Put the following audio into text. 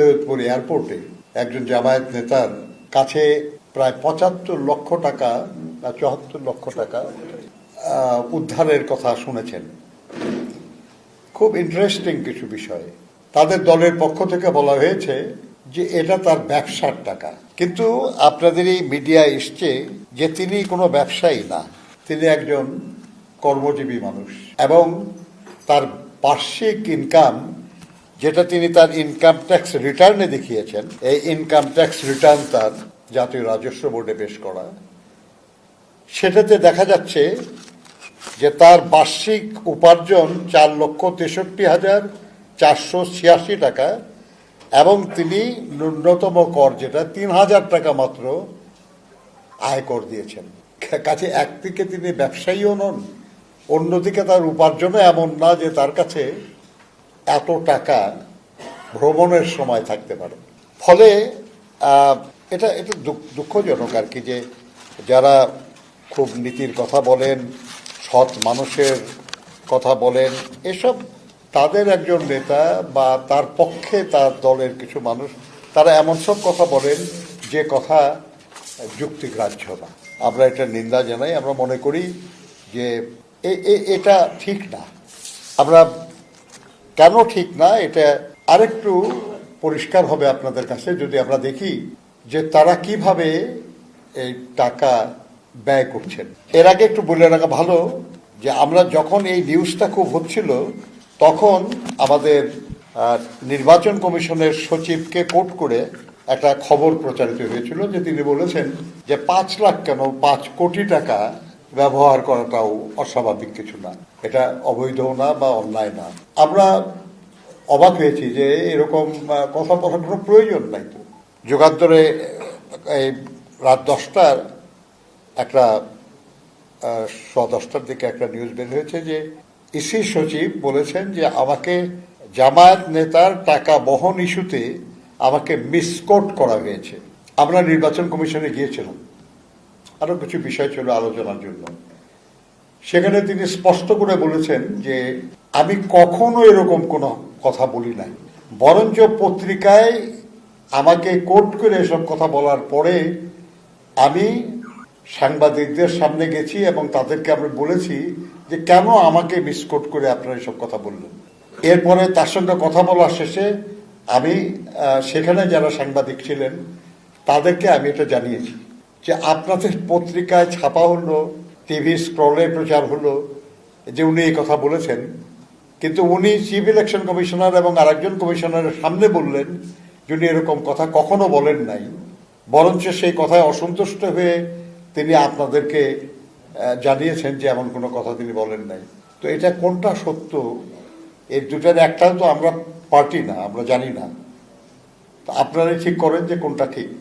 সৈয়দপুর এয়ারপোর্টে একজন জামায়াত নেতার কাছে প্রায় ৭৫ লক্ষ টাকা না ৭৪ লক্ষ টাকা উদ্ধারের কথা শুনেছেন। খুব ইন্টারেস্টিং কিছু বিষয়। তাদের দলের পক্ষ থেকে বলা হয়েছে যে এটা তার ব্যবসার টাকা, কিন্তু আপনাদেরই মিডিয়া এসছে যে তিনি কোনো ব্যবসায়ী না, তিনি একজন কর্মজীবী মানুষ এবং তার বার্ষিক ইনকাম, যেটা তিনি তার ইনকাম ট্যাক্স রিটার্নে দেখিয়েছেন, এই ইনকাম ট্যাক্স রিটার্ন তার জাতীয় রাজস্ব বোর্ডে পেশ করা, সেটাতে দেখা যাচ্ছে যে তার বার্ষিক উপার্জন ৪,৬৩,৪৮৬ টাকা এবং তিনি ন্যূনতম কর যেটা ৩,০০০ টাকা মাত্র আয়কর দিয়েছেন। কাছে একদিকে তিনি ব্যবসায়ীও নন, অন্যদিকে তার উপার্জনও এমন না যে তার কাছে এত টাকা ভ্রমণের সময় থাকতে পারে। ফলে এটা দুঃখজনক আর কি, যে যারা খুব নীতির কথা বলেন, সৎ মানুষের কথা বলেন, এসব তাদের একজন নেতা বা তার পক্ষে তার দলের কিছু মানুষ তারা এমন সব কথা বলেন যে কথা যুক্তিগ্রাহ্য না। আমরা এটা নিন্দা জানাই। আমরা মনে করি যে এটা ঠিক না। আমরা কেন ঠিক না এটা আরেকটু পরিষ্কার হবে আপনাদের কাছে যদি আমরা দেখি যে তারা কিভাবে এই টাকা ব্যয় করছেন। এর আগে একটু বলে রাখা ভালো যে আমরা যখন এই নিউজটা খুব হচ্ছিল তখন আমাদের নির্বাচন কমিশনের সচিবকে কোট করে একটা খবর প্রচারিত হয়েছিল যে তিনি বলেছেন যে ৫ লাখ কেন ৫ কোটি টাকা ব্যবহার করাটাও অস্বাভাবিক কিছু না, এটা অবৈধ না বা অন্যায় না। আমরা অবাক হয়েছি যে এরকম কথা বলার কোনো প্রয়োজন নাই। তো যুগান্তরে এই রাত 10টার একটা 10:15 দিকে একটা নিউজ বের হয়েছে যে ইসি সচিব বলেছেন যে আমাকে জামায়াত নেতার টাকা বহন ইস্যুতে আমাকে মিসকোট করা হয়েছে। আমরা নির্বাচন কমিশনে গিয়েছিলাম, আরো কিছু বিষয় ছিল আলোচনার জন্য। সেখানে তিনি স্পষ্ট করে বলেছেন যে আমি কখনো এরকম কোনো কথা বলি নাই, বরঞ্চ পত্রিকায় আমাকে কোট করে এসব কথা বলার পরে আমি সাংবাদিকদের সামনে গেছি এবং তাদেরকে আমি বলেছি যে কেন আমাকে মিসকোট করে আপনারা এসব কথা বললেন। এরপরে তার সঙ্গে কথা বলার শেষে আমি সেখানে যারা সাংবাদিক ছিলেন তাদেরকে আমি এটা জানিয়েছি যে আপনাদের পত্রিকায় ছাপা হলো, টিভি স্ক্রলে প্রচার হলো যে উনি এই কথা বলেছেন, কিন্তু উনি চিফ ইলেকশন কমিশনার এবং আরেকজন কমিশনারের সামনে বললেন যে উনি এরকম কথা কখনো বলেন নাই, বরঞ্চ সেই কথায় অসন্তুষ্ট হয়ে তিনি আপনাদেরকে জানিয়েছেন যে এমন কোনো কথা তিনি বলেন নাই। তো এটা কোনটা সত্য, এই দুটার একটা তো আমরা পার্টি না, আমরা জানি না। তো আপনারাই ঠিক করেন যে কোনটা ঠিক।